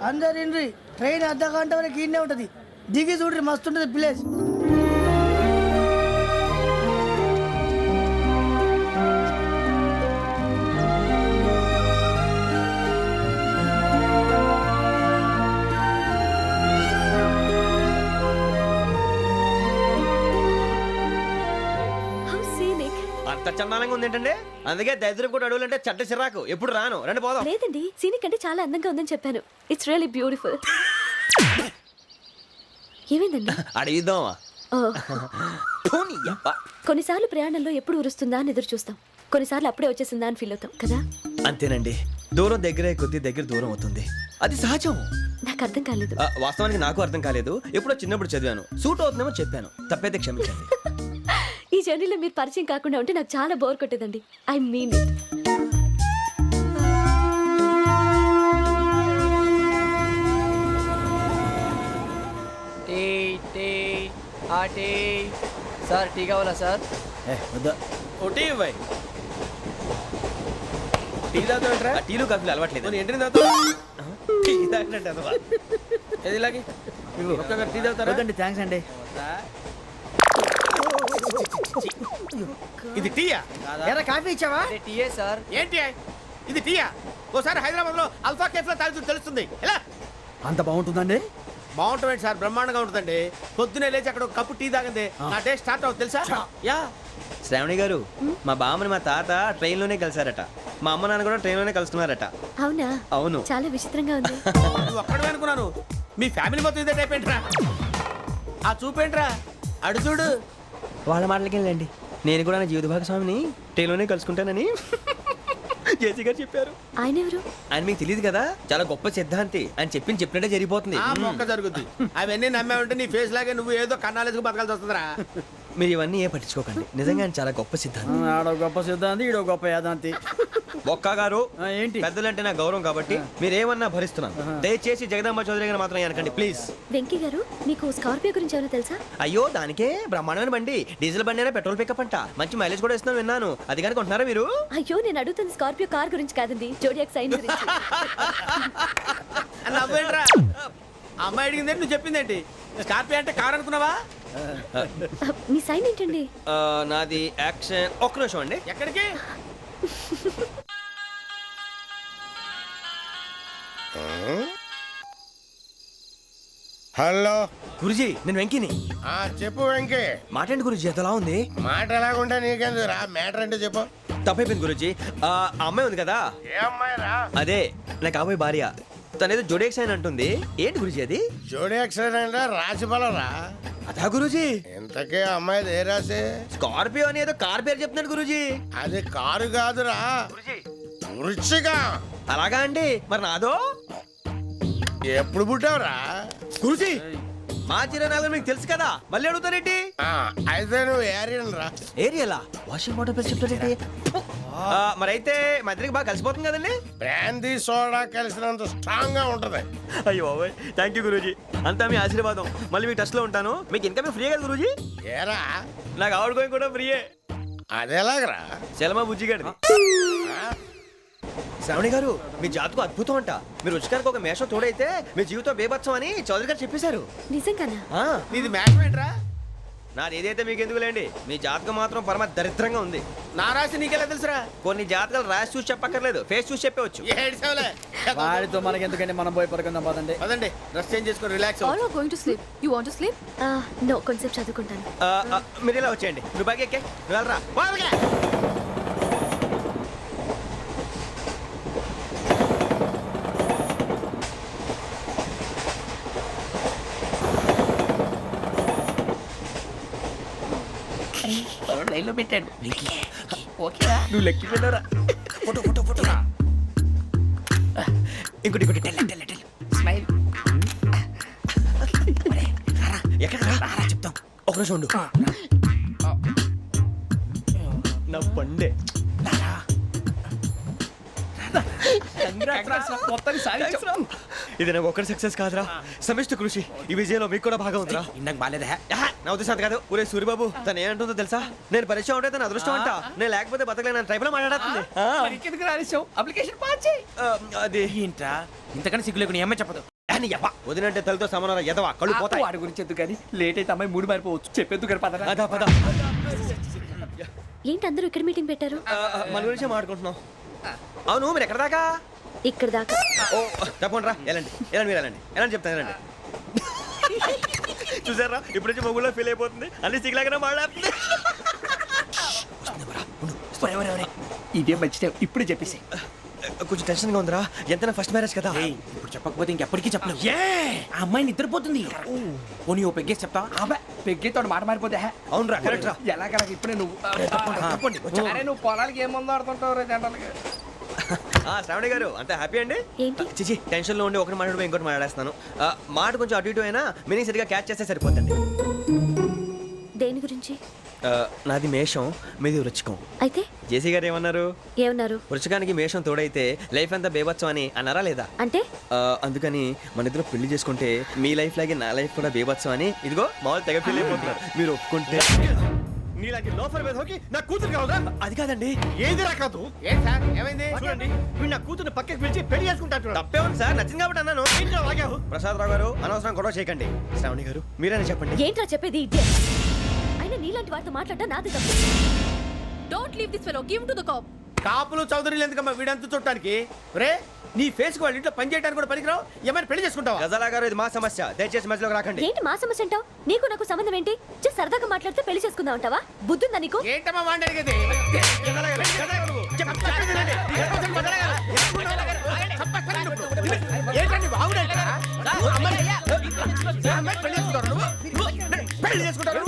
అందరు ఇండ్రి ట్రైన్ అర్ధ గంట వరకు ఇన్నే ఉంటది. దిగి చూడ్రి మస్తు ఉంటది ప్లేస్. అంత చందానంగా ఉంది ఏంటంటే, అందుకే దరిద్రం కూడా అడవులంటే చెడ్డ చిరాకు. ఎప్పుడు రాను, రండి పోదాం. లేదండి, సీనిక్ అంటే చాలా అందంగా ఉందని చెప్పాను. It's really beautiful. ఏమైందండి? అడిగిద్దామా? కొన్నిసార్లు ప్రయాణంలో ఎప్పుడు ఉరుస్తుందా అని ఎదురు చూస్తాం, కొన్నిసార్లు అప్పుడే వచ్చేసిందా అని ఫీల్ అవుతాం కదా. అంతేనండి, దూరం దగ్గరే కొద్ది దగ్గర దూరం అవుతుంది, అది సహజం. నాకు అర్థం కాలేదు. వాస్తవానికి నాకు అర్థం కాలేదు. ఎప్పుడో చిన్నప్పుడు చదివాను, సూట్ అవుతుందేమో చెప్పాను, తప్పైతే క్షమించండి. ఈ జర్నీలో మీరు పరిచయం కాకుండా ఉంటే నాకు చాలా బోర్ కొట్టేదండి. I mean it. Sir tea కావాలా సార్? టీ ఇవ్వాయి. టీ తాగుతాంట్రా? టీలు కాఫీలు అలవాట్లేదు. ఏంటి తాగుతా? టీ తాగినట్టు అదవా? ఏది ఇలాగే ఒక్కొక్కరు టీ తాగుతారా? థ్యాంక్స్ అండి. ఇది టీయా? ఎరా కాఫీ ఇచ్చావా? టీయే సార్. ఏంటి ఇది టీయా? ఓసారి హైదరాబాద్ లో అల్ఫా కేఫ్ లో తాగుతూ తెలుస్తుంది. ఎలా అంత బాగుంటుందండి? బాగుంటుంది సార్, బ్రహ్మాండంగా ఉంటుందండి. పొద్దునే లేచి అక్కడ ఒక కప్పు టీ తాగింది నా డే స్టార్ట్ అవుతుంది తెలుసా? యా. శ్రావణి గారు, మా బామ్మని మా తాత ట్రైన్ లోనే కలిసారట, మా అమ్మ నాన్న కూడా ట్రైన్ లోనే కలుస్తున్నారట. అవునా? అవును. చాలా విచిత్రంగా ఉంది. ఒక్కడే అనుకున్నాను, మీ ఫ్యామిలీ మొత్తం ఇదే టైప్ ఏంట్రా? ఆ చూపేంట్రా, అడు చూడు. వాళ్ళ మాటలకి వెళ్ళండి, నేను కూడా నా జీవిత భాగస్వామిని ట్రైన్ లోనే కలుసుకుంటానని జేసీ గారు చెప్పారు. ఆయన ఎవరు? ఆయన మీకు తెలియదు కదా, చాలా గొప్ప సిద్ధాంతి. అని చెప్పినట్టే జరిగిపోతుంది. మొక్క జరుగుద్ది. అవన్నీ నమ్మావంటే నీ ఫేస్ లాగే నువ్వు ఏదో కన్నాలేసుకు బతకాల్సి వస్తుందిరా. మీరు ఇవన్నీ ఏ పట్టించుకోకండి, నిజంగా ఆయన చాలా గొప్ప సిద్ధాంతి. ఆడో గొప్ప సిద్ధాంతి, ఈడో గొప్ప యాదాంతి. ఒక్క గారు ఏంటి? పెద్దలంటే నా గౌరవం కాబట్టి మీరేమన్నా భరిస్తున్నాను. దయచేసి జగదాంబ చౌదరి గారు మాత్రం అనకండి ప్లీజ్. వెంకీ గారు, మీకు స్కార్పియో గురించి ఏమైనా తెలుసా? అయ్యో దానికే బ్రహ్మాండమైన బండి, డీజిల్ బండి అయినా పెట్రోల్ పికప్ అంట, మంచి మైలేజ్ కూడా ఇస్తున్నాను విన్నాను. అది కానీ కొంటున్నారా మీరు? అయ్యో నేను అడుగుతుంది స్కార్పియో కార్ గురించి కాదండి, జోడియాక్ సైన్ గురించి. అమ్మాయి అడిగింది నువ్వు చెప్పిందేంటి? స్కార్పియో అంటే కార్ అనుకున్నావా? మీ సైన్ ఏంటండి? నాది యాక్షన్. ఒక్క నిమిషం అండి. ఎక్కడికి? హలో గురుజీ, నేను వెంకీని. చెప్పు వెంకీ. మాటండి గురుజీ, ఎంతలా ఉంది? మాట ఎలాగుంటా నీకెందుకు రా, మ్యాటర్ అంటే చెప్పు. తప్పైపోయింది గురుజీ. ఆ అమ్మాయి ఉంది కదా, ఏ అమ్మాయి రా? అదే నా కాబోయే భార్య. తనేదో జోడేక్స్ అని అంటుంది. ఏంటి గురుజీ అది? జోడి యాక్సిడెంట్ రాసి రా. అదా గురుజీ? ఇంతకే అమ్మాయి ఏ రాసి? స్కార్పియో అని ఏదో కార్ పేరు చెప్తున్నాడు గురుజీ. అది కారు కాదురా, వృచ్చిక. అలాగా అండి, మరి నాదో? ఎప్పుడు పుట్టావురా? గురుజీ మా చిరనాలు మీకు తెలుసు కదా, మళ్ళీ అడుగుతారేంటి? అయితే నువ్వు ఏరియన్ రా. ఏరియాలా? వాషింగ్ వాటర్ పేరు చెప్తారేంటి? మరైతే మా ఇద్దరికి బాగా కలిసిపోతుంది కదండి. బ్రాందీ సోడా కలిసినంత స్ట్రాంగ్ గా ఉంటది. అయ్యో థ్యాంక్ యూ గురూజీ, అంతా మీ ఆశీర్వాదం. మళ్ళీ మీ టచ్ లో ఉంటాను. మీకు ఇంకా ఫ్రీ కదా గురూజీ? ఏరా, నాకు ఆవిడ గోయింగ్ కూడా ఫ్రీయే. అదేలాగరా? చలమా బుజ్జి గారిది. శ్రావణి గారు, మీ జాతకు అద్భుతం అంట. మీరు రుచికారికి ఒక మేషం తోడైతే మీ జీవితం బేబత్సం అని చౌదరి గారు చెప్పేశారు. నిజంగానా? నీది మేషం ఏంట్రా? నాది ఏదైతే మీకు ఎందుకులేండి, మీ జాతకం మాత్రం పరమ దరిద్రంగా ఉంది. నా రాసి నీకెలా తెలుసురా? కొన్ని జాతకాలు రాసి చూసి చెప్పక్కర్లేదు, ఫేస్ చూసి చెప్పవచ్చు. వాడితో మనకి ఎందుకంటే మనం పోయి పడుకుందాం పదండి. పదండి, డ్రెస్ చేంజ్ చేసుకొని relax. All are going to sleep. You want to sleep? No, కొంచెం చదువుకుంటాను. మీరు ఇలా వచ్చేయండి. నువ్వు బాగా ఎక్కే, నువ్వు వెళ్ళరా. లైన్లో పెట్టాడు. ఓకేరా? నువ్వు లెక్కి వెళ్ళరా. Photo photo photo. ఇంకోటి ఇంకోటి. స్మైల్. ఎక్కడ చెప్తాం. ఒక రోజు ఉండు. నా పండే. ఇది నాకు ఒక్కటి సక్సెస్ కాదురా, సమిష్టి కృషి. ఈ విజయంలో మీకు కూడా భాగం ఉందిరా. ఇందాక బాలేదా? నా ఉద్దేశం కాదు. ఊరే సూర్యబాబు, తను ఏమంటుందో తెలుసా? నేను పరిచయం ఉంటే తన అదృష్టం అంట, నేను లేకపోతే బతకలేను ట్రైబ్ లో మాట్లాడుతుంది. అప్లికేషన్ పాస్ చేయి. అది ఏంట్రా ఇంతకన్నా సిగ్గు లేకుండా ఏమై చెప్పదు. వదినంటే తలతో సమానం ఎదవా కళ్ళు పోతాయి. వాడి గురించి ఎందుకు కానీ లేట్ అయితే అమ్మాయి మూడు మారిపోవచ్చు. చెప్పేందుకు కానీ పదరా. అదా పద. ఏంటి అందరూ ఇక్కడ మీటింగ్ పెట్టారు? మన గురించే మాట్లాడుకుంటున్నాం. అవును మీరు ఎక్కడ దాకా? ఇక్కడ దాకా. ఓ తప్పకుండా రా. వెళ్ళండి వెళ్ళండి మీరు వెళ్ళండి వెళ్ళండి చెప్తాను వెళ్ళండి. చూసారా ఇప్పుడు నుంచి మొగుల్లో ఫీల్ అయిపోతుంది. అన్ని సిగ్లాగానే మాట్లాడుతుంది. ఇదే మంచి టైం. ఇప్పుడు చెప్పేసి కొంచెం టెన్షన్గా ఉందిరా. ఎంతైనా ఫస్ట్ మ్యారేజ్ కదా. ఇప్పుడు చెప్పకపోతే ఇంకెప్పటికీ చెప్పలేవు. ఆ అమ్మాయి నిద్రపోతుంది. పోనీ ఓ పెగ్గేసి చెప్తా. పెగ్గేతో మాట మారిపోతే అవునురా కరెక్ట్ రా. ఎలాగలా ఇప్పుడే నువ్వు తప్పండి అరే నువ్వు పొలాలకి ఏం ముందు ఆడుతుంటావు రే జనరల్గా. శ్రావణి గారు అంత హ్యాపీ అండి? ఏంటి? చిచి టెన్షన్ లో ఉండి ఒకటి మాట్లాడిపోయి ఇంకోటి మాట్లాడేస్తున్నాను. మాట కొంచెం అటు ఇటు అయినా మీనింగ్ సరిగా క్యాచ్ చేస్తే సరిపోతుంది. దేని గురించి? నాది మేషం, మీది వృచ్చికం. అయితే జేసీ గారు ఏమన్నారు? ఏమన్నారు? వృచ్చికానికి మేషం తోడైతే లైఫ్ అంతా బేబత్సం అని అన్నారా లేదా? అంటే అందుకని మన ఇద్దరు పెళ్లి చేసుకుంటే మీ లైఫ్ లాగే నా లైఫ్ కూడా బేబత్సం అని ఇదిగో మామూలు తెగ ఫీల్ అయిపోతున్నారు. మీరు ఒప్పుకుంటే నీలాంటి లోఫర్ మీద హోకి నా కూతురు కావదా? అది కాదండి. ఏది రాకాదు ఏం సార్ ఏమైంది చూడండి వీడు నా కూతురు పక్కకి పిలిచి పెళ్లి చేసుకుంటాడు. తప్పే ఉంది సార్, నచ్చింది కాబట్టి అన్నాను. ప్రసాద్ రావు గారు అనవసరం గొడవ చేయకండి. శ్రావణి గారు మీరైనా చెప్పండి. ఏంట్రా చెప్పేది? అయినా నీలాంటి వారితో మాట్లాడటం నాది తప్పు. Don't leave this fellow, give to the cop. కాపులు చౌదరులు ఎందుకమ్మా వీడంతా చూడటానికి? రే నీ ఫేస్ కు వాళ్ళ ఇంట్లో పని చేయడానికి కూడా పనికిరావు. ఏమైనా పెళ్లి చేసుకుంటావా? గజాలా గారు ఇది మా సమస్య, దయచేసి మధ్యలోకి రాకండి. ఏంటి మా సమస్య అంటావు? నీకు నాకు సంబంధం ఏంటి? జస్ట్ సరదాగా మాట్లాడితే పెళ్లి చేసుకుందాం అంటావా? బుద్ధుందా నీకు? ఏంటమ్మా వాడిని అడిగేది? ఏంటండి బాగుండే పెళ్లి చేసుకుంటారు.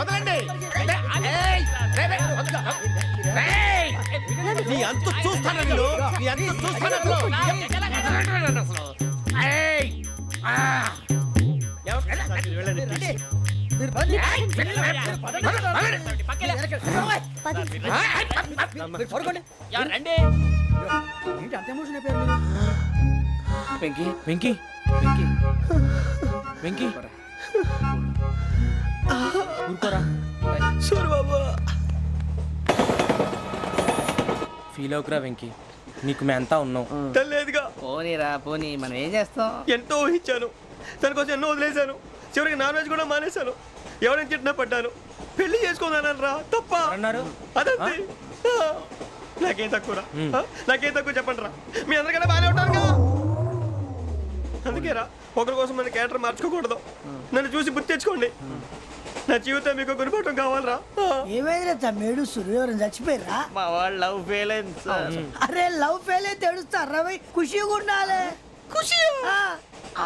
వదలండి. నీ అంత చూస్తాను నేను. నీ అంత చూస్తాను వెంకీ వెంకీ వెంకీ వెంకీ ఊరుకోరా. సూర్ బాబా ఫీల్ అవుకురా వెంకీ, నీకు మేమంతా ఉన్నాం. తెలియదుగా. పోనీరా పోనీ, మనం ఏం చేస్తాం? ఎంతో ఊహించాను, తన కోసం ఎన్నో వదిలేశాను. చివరికి నాన్ వెజ్ కూడా మానేశాను. ఎవరైనా తిట్టినా పడ్డాను. పెళ్లి చేసుకుందానని రా తప్ప అన్నారు. అదంతే. నాకేం తక్కువరా? నాకేం తక్కువ చెప్పండి రా. మీ అందరికన్నా బాగానే ఉంటారు కదా. అందుకేరా ఒకరి కోసం మన క్యారెక్టర్ మార్చుకోకూడదు. నన్ను చూసి గుర్తు తెచ్చుకోండి. నా జీవితం మీకు గురిపటం కావాలరా. ఏమైందిరా తమ్మేడు సూర్యవరం చచ్చిపోయిరా? మా వాళ్ళు లవ్ ఫెయిల్ అయింది సార్. అరే లవ్ ఫెయిల్ అయితే ఏడుస్తారా? ఖుషిగా ఉండాలి. ఖుషి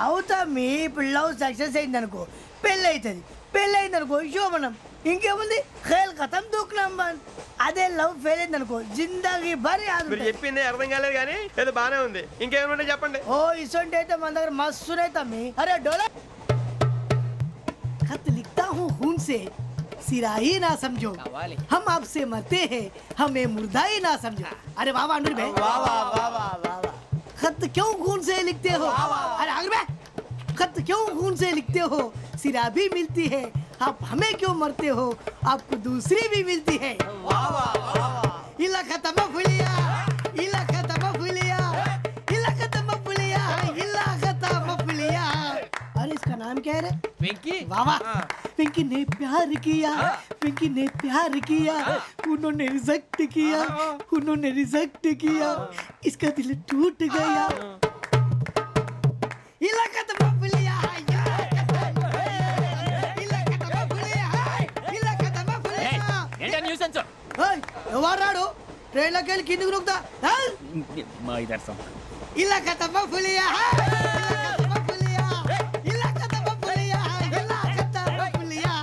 అవుతా. మీ ఇప్పుడు లవ్ సక్సెస్ అయింది అనుకో పెళ్ళి అవుతుంది. పెళ్ళి అయింది అనుకో శోభనం. ఇంకేముంది ఖేల్ ఖతం దూకునాం బాన్. అదే లవ్ ఫెయిల్ అయింది అనుకో జిందాగీ భారీ. మీరు చెప్పింది అర్థం కాలేదు కానీ ఏదో బానే ఉంది. ఇంకేమైనా చెప్పండి. ఓ ఇసొంటి అయితే మన దగ్గర మస్తునే తమ్మి. అరే డోలా खत लिखता हूँ खून से, सिरा ही ना समझो. हम आपसे मरते हैं, हमें मुर्दा ही ना समझो. अरे वाह वाह अनुर भाई, वाह वाह वाह वाह वाह. खत क्यों खून से लिखते हो? अरे अनुर भाई, खत क्यों खून से लिखते हो? सिरा भी मिलती है, आप हमें क्यों मरते हो? आपको दूसरी भी मिलती है. वाह वाह वाह. इला खत्म फुलिया, इला खत्म फुलिया, इला खत्म फुलिया, इला खत्म फुलिया. अरे इसका नाम क्या है रे? వెంకీ वाह वाह. पिंकी ने प्यार किया, पिंकी ने प्यार किया, उन्होंने रिजेक्ट किया, उन्होंने रिजेक्ट किया, इसका दिल टूट गया. इलाका तो बबलिया है, इलाका तो बबलिया है, इलाका तो बबलिया. ఏంటా న్యూసెన్స్? ओए ఎవరాడు ట్రైన్ లోకి వెళ్ళి కిందికి నొక్కుతా. మా ఇదర్సం ఇలాకా तो बबलिया है, इलाका तो बबलिया, इलाका तो बबलिया है, इलाका तो बबलिया.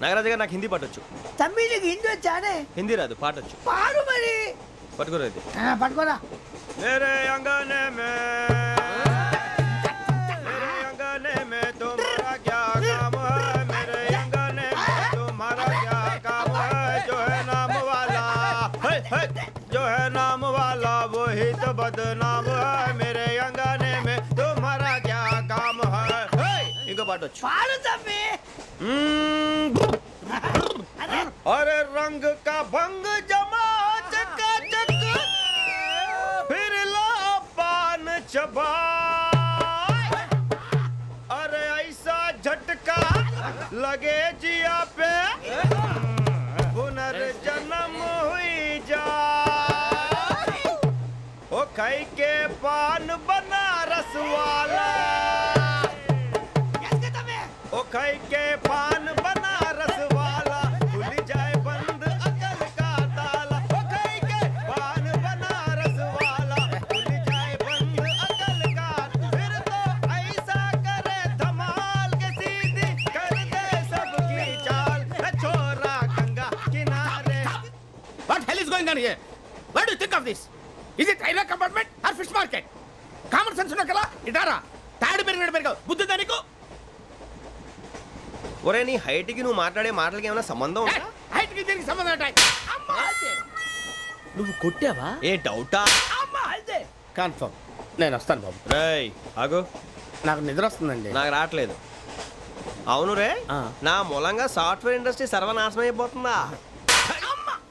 నాగరాజు గారు నాకు హిందీ పాటొచ్చు. తమ్మి నీకు హిందీ వచ్చానే? హిందీ రాదు, పాటొచ్చు. పాడు మరి. పట్టుకోలేదు. పట్టుకోరా. मेरे अंगने में तुम्हारा क्या काम है? मेरे अंगने में तुम्हारा क्या काम है? जो है नाम वाला जो है नाम वाला वही तो बदनाम है. मेरे अंगने में तुम्हारा क्या काम है? इनको पाटो. పాడు తమ్మి. अरे रंग का भंग जमा चका चक फिर ला पान चबा लगे जिया पे पुनर्जन्म हुई जा ओ खाई के पान बनारस वाला ओ खाई के पान बनारस वाला खुल जाए बंद अकल का ताला ओ खाई के पान बनारस वाला खुल जाए बंद अकल का फिर तो ऐसा करे धमाल के सीधी कर दे सबकी चाल छोरा गंगा किनारे What hell is going on here? What do you think of this? Is it railway compartment or fish market? Common sense ఉన్న కదా ఇటారా తాడు పెరిగినట్టు పెరిగావు బుద్ధి దానికి ఒరే నీ హైట్ కి నువ్వు మాట్లాడే మాటలకి ఏమైనా సంబంధం ఉందా హైట్ కి దీనికి సంబంధం ఉంటాయి అమ్మా అదే నువ్వు కొట్టావా? ఏ డౌటా అమ్మా అదే కన్ఫర్మ్ నేను వస్తాను బాబు రేయ్ ఆగు నాకు నిద్ర వస్తుందండి నాకు రావట్లేదు అవును రే ఆ. నా మూలంగా సాఫ్ట్వేర్ ఇండస్ట్రీ సర్వనాశనం అయిపోతుందా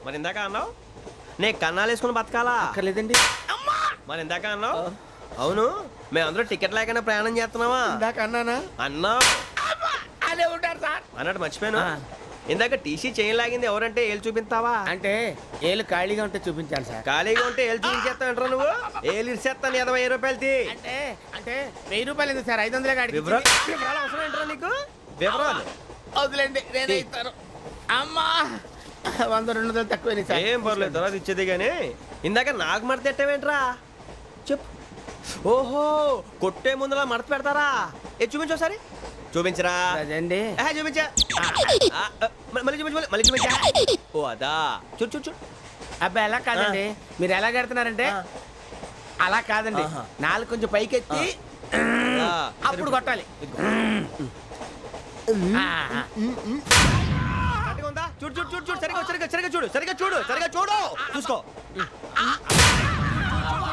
మరి ఇందాక అన్నావు నే కన్నాలు వేసుకుని బతకాలా అక్కర్లేదండి మరి ఇందాక అన్నావు అవును మేమందరూ టికెట్ లేకనే ప్రయాణం చేస్తున్నావా ఇందాక అన్నానా అన్నావు అదే ఉంటారు సార్ అన్నట్టు మర్చిపోయాను ఇందాక టీసీ చేయి లాగింది ఎవరంటే ఏళ్ళు చూపిస్తావా అంటే ఏళ్ళు ఖాళీగా ఉంటే చూపించాను సార్ ఖాళీగా ఉంటే ఏళ్ళు చూపించేస్తావు నువ్వు ఏళ్ళు ఇచ్చేస్తాను 20 రూపాయలది అంటే అంటే 1000 రూపాయలు ఎందుకు సార్ 500 కాడికి వివరాలు అవసరం ఏంట్రా నీకు వివరాలు వదిలేండి నేనే ఇస్తాను అమ్మా 100 200 తక్కువ సార్ ఏం పర్లేదు తర్వాత ఇచ్చేది కానీ ఇందాక నాకు మడత పెట్టావేంట్రా చెప్పు ఓహో కొట్టే ముందులా మడత పెడతారా ఏ చూపించు ఒకసారి చూపించరా అదండి చూపించా మళ్ళీ చూపించు మళ్ళీ చూపించా ఓ అదా చూడు చూడు చూడు అబ్బాయి ఎలా కాదండి మీరు ఎలా కడుతున్నారంటే అలా కాదండి ఆహా. నాలుగు కొంచెం పైకెత్తి అప్పుడు కొట్టాలి కరెక్ట్గా ఉందా? చూడు చూడు చూడు చూడు సరిగా సరిగా సరిగా చూడు సరిగా చూడు సరిగా చూడు చూసుకో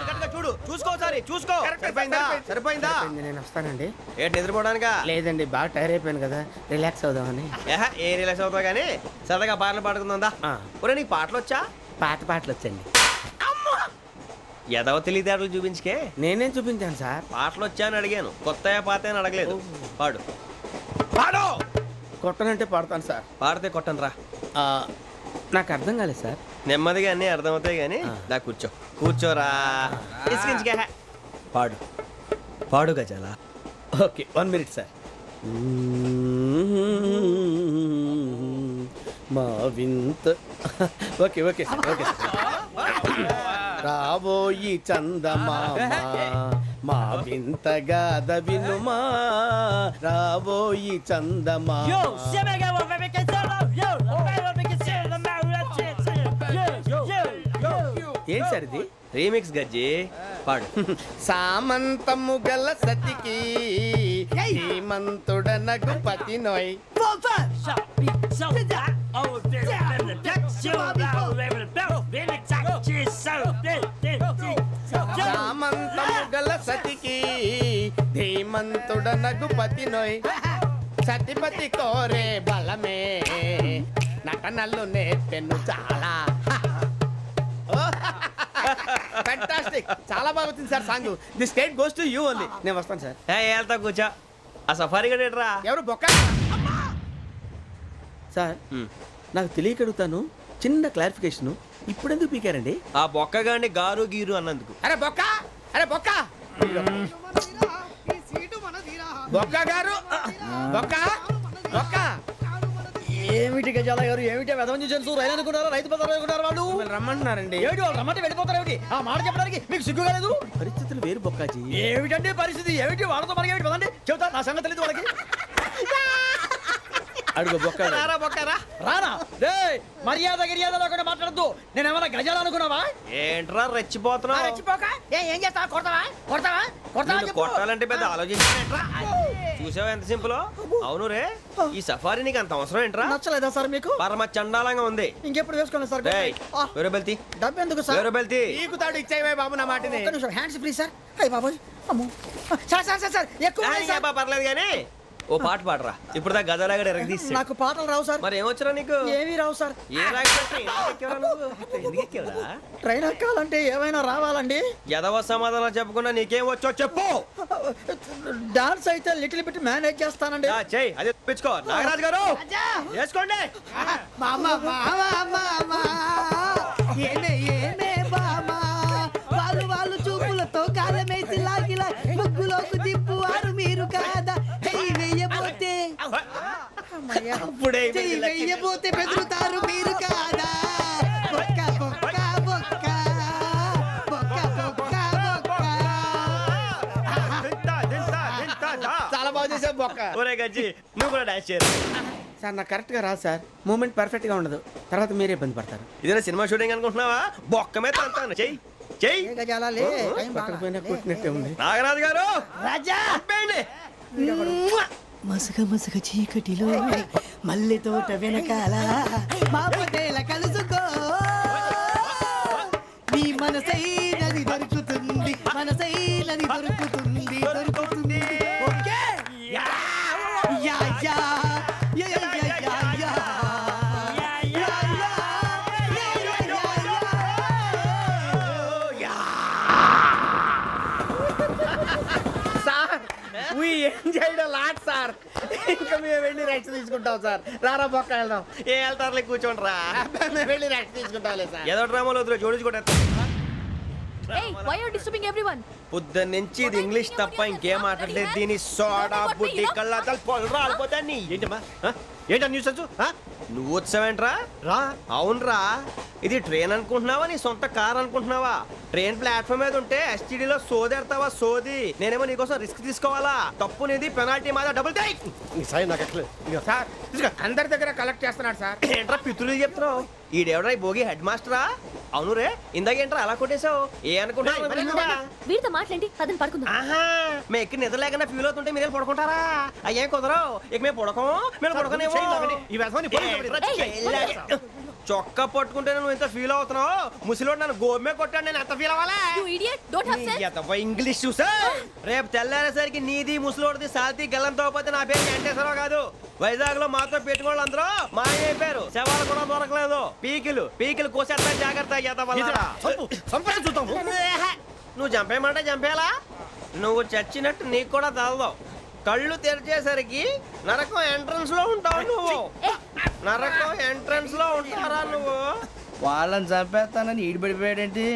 కరెక్ట్గా చూడు చూసుకో ఒకసారి చూసుకో సరిపోయిందా సరిపోయిందా సరిపోయింది, నేను వస్తానండి ఏంటి నిద్రపోవడానికా లేదండి బాగా టైర్ అయిపోయాను కదా రిలాక్స్ అవుదామని ఏ రిలాక్స్ అవుతావు కానీ సరదాగా పాటలు పాడుకుందా ఆ. ఒరే నీకు పాటలు వచ్చా పాత పాటలు వచ్చండి ఎదవ తెలివితేటలు చూపించుకే నేనేం చూపించాను సార్ పాటలు వచ్చా అని అడిగాను కొత్త పాత అని అడగలేదు పాడు పాడు కొట్టనంటే పాడతాను సార్ పాడితే కొట్టను రా నాకు అర్థం కాలేదు సార్ నెమ్మదిగా అన్నీ అర్థమవుతాయి కానీ దా కూర్చో కూర్చోరా ఇసుకించుకే పాడు పాడు గజాల ఓకే 1 మినిట్ సార్ మా వింత ఓకే ఓకే సార్ ఓకే రాబోయి చందమామ మా వింత గాథ వినుమా రాబోయి చందమామ ఏం సార్ ఇది రీమిక్స్ గజ్జి పాడు సామంతము గల సతికి హేమంతుడనగు పతి నోయ్ సామంతము గల సతికి ధీమంతుడనగు పతి నోయ్ సతిపతి కోరే బలమే నటనలు నేర్పెను చాలా ఫ్యాంటాస్టిక్ చాలా బాగా వచ్చింది sir song the state goes to you only నేను వస్తాను సార్ వెళ్తా కూర్చో ఆ సఫారీ గడేట్రా ఎవరు బొక్క సార్ నాకు తెలియక అడుగుతాను చిన్న క్లారిఫికేషన్ ఇప్పుడు ఎందుకు పీకారండి ఆ బొక్కగాండి గారు గీరు అన్నందుకు అరే బొక్క అరే బొక్క బొక్క గారు బొక్క బొక్క ఏమిటి గజాల గారు ఏమిటి వెదవని చూసాను రైలు అనుకున్నారా రైతు బజార్ అనుకున్నారు వాళ్ళు మిమ్మల్ని రమ్మంటున్నారండి ఏమిటి వాళ్ళు రమ్మంటే వెళ్ళిపోతారు ఏమిటి ఆ మాట చెప్పడానికి మీకు సిగ్గు కాలేదు పరిస్థితులు వేరు బొక్కాజీ ఏమిటంటే పరిస్థితి ఏమిటి వాళ్ళతో మనకి ఏమిటి పదండి చెబుతా నా సంగతి తెలియదు వాళ్ళకి అడుగు బొక్క రారా బొక్కరా రానా రే మర్యాద గిర్యాద లేకుండా మాట్లాడద్దు నేను ఏమైనా గజాలు అనుకున్నావా ఏంట్రా రెచ్చిపోతున్నావు రెచ్చిపోక ఏం చేస్తావా కొడతావా కొడతావా కొడతావా నిన్ను కొట్టాలంటే పెద్ద ఆలోచించానేంట్రా చూసావా ఎంత సింపుల్ అవును రే ఈ సఫారీ నీకు అంత అవసరం ఏంట్రా నచ్చలేదా సార్ మీకు పరమ చండాలంగా ఉంది ఇంకెప్పుడు వేసుకోండి సార్ ఏయ్, వేరే బెల్తి డబ్బు ఎందుకు సార్ వేరే బెల్తి నీకు తాడు ఇచ్చాయి బాబు నా మాటని ఒక్క నిమిషం హ్యాండ్స్ ఫ్రీ సార్ అయ్యి బాబోయ్ అమ్మో సార్ సార్ సార్ సార్ ఎక్కువ ఉన్నాయి సార్. పర్లేదు కానీ ఓ పాట పాడరా ఇప్పుడు దా గదలాగడ ఎరగదీసి నాకు పాటలు రావు సార్. మరి ఏమొచ్చరా నీకు ఏమీ రావు సార్. ఏ రాకపోతే ఎందుకు ఎక్కావురా? ట్రైన్ ఎక్కాలంటే ఏమైనా రావాలండి. ఎదవ సమాధానం చెప్పకుండా నీకేం వచ్చో చెప్పు. డాన్స్ అయితే లిటిల్ బిట్ మేనేజ్ చేస్తానండి. చెయ్యి అదే తెప్పించుకో. నాగరాజు గారు రాజా వేసుకోండి. మామా మామా మామా ఏమే ఏమే బామా వాళ్ళు చూపులతో కాలమేసి లాగిలా ముగ్గులోకి దిప్పువారు మీరు కాదా చెయ్యి వెయ్యబోతే అప్పుడే చెయ్యి వెయ్యబోతే బెదురుతారు మీరు కాదా బొక్క బొక్క బొక్క బొక్క బొక్క బొక్క చాలా బాగా చేసావు బొక్క. ఒరే గజ్జి నువ్వు కూడా డాన్స్ చేయరు. సార్ నాకు కరెక్ట్ గా రాదు సార్. మూమెంట్ పర్ఫెక్ట్ గా ఉండదు, తర్వాత మీరే ఇబ్బంది పడతారు. ఇదేనా సినిమా షూటింగ్ అనుకుంటున్నావా? బొక్క మీద అంటాను. చెయ్యి చెయ్యి. ఏ గజాలాలే, టైం బాగా. పక్కన పోయినా కొట్టినట్టే ఉంది. నాగరాజు గారు రాజా ఆపేయండి. మసక మసక చీకటిలో మల్లె తోట వెనకాల మా పటేల కలుసుకో నీ మనసైనది దొరుకుతుంది మనసైనది దొరుకుతుంది దొరుకుతుంది okay yeah yeah yeah yeah yeah yeah yeah sir we enjoyed a lot sir. ఇంకా మేము వెళ్ళి రెస్ట్ తీసుకుంటాం సార్. రారా బొక్క వెళ్దాం. ఏ వెళ్తారులే కూర్చోండి రా. మేము వెళ్ళి రెస్ట్ తీసుకుంటాంలే సార్. ఏదో డ్రామాలో వద్దు జోడించుకుంటా. Hey, why are you disturbing everyone? పొద్దున్న నుంచి ఇది ఇంగ్లీష్ తప్ప ఇంకేం మాట్లాడలేదు. దీని సోడా బుద్ధి కళ్ళ పొలు రాలిపోతా నీ. ఏంటమ్మా ఏంటా న్యూస్ వచ్చు? నువ్వు వచ్చావేంట్రా? రా. అవునరా, ఇది ట్రైన్ అనుకుంటున్నావా నీ సొంత కార్ అనుకుంటున్నావా? ట్రైన్ ప్లాట్ఫామ్ మీద ఉంటే ఎస్టీడీలో సోదేడతావా సోది. నేనేమో నీకోసం రిస్క్ తీసుకోవాలా? తప్పు నీది, పెనాల్టీ మాదా, డబుల్ టై. సార్ తీసుకో. అందరి దగ్గర కలెక్ట్ చేస్తున్నాడు సార్. ఏంట్రా పితులు చెప్తున్నావు? ఈడెవడ్రా ఈ భోగి హెడ్ మాస్టరా? అవును రే, ఇందాకేంట్రా అలా కొట్టేశావు? ఏ అనుకుంటున్నావు? వీరితో మాట్లాడి పదని పడుకుందాం. ఆహా, మేము ఎక్కి నిద్ర లేకుండా ఫీల్ అవుతుంటే మీరేం పడుకుంటారా? అయ్యేం కుదరవు. ఇక మేము పడకం, మేము పడుకునేమో. చొక్కా పట్టుకుంటే నువ్వు ఎంత ఫీల్ అవుతున్నావు? ముసలివాడు నన్ను గోమే కొట్టాడు, నేను ఎంత ఫీల్ అవ్వాలా? You idiot, don't have sense. English చూసా రేపు తెల్లారేసరికి నీది ముసలోడిది సాల్తీ గల్లంతో పోతే నా పేరు వెంకటేశ్వరరావు కాదు. వైజాగ్ లో మాతో పెట్టుకోళ్ళు అందరూ మాయైపోయారు. శవాలు కూడా దొరకలేదు. పీకిలు కోసేస్తా జాగ్రత్త. నువ్వు చంపేయమంటే చంపేలా? నువ్వు చచ్చినట్టు నీకు కూడా తగదు. కళ్ళు తెరిచేసరికి నరకం ఎంట్రన్స్ లో ఉంటావు నువ్వు. నరకం ఎంట్రన్స్ లో ఉంటారా నువ్వు? వాళ్ళని చంపేస్తానని ఈడిపడిపోయాడేంటి?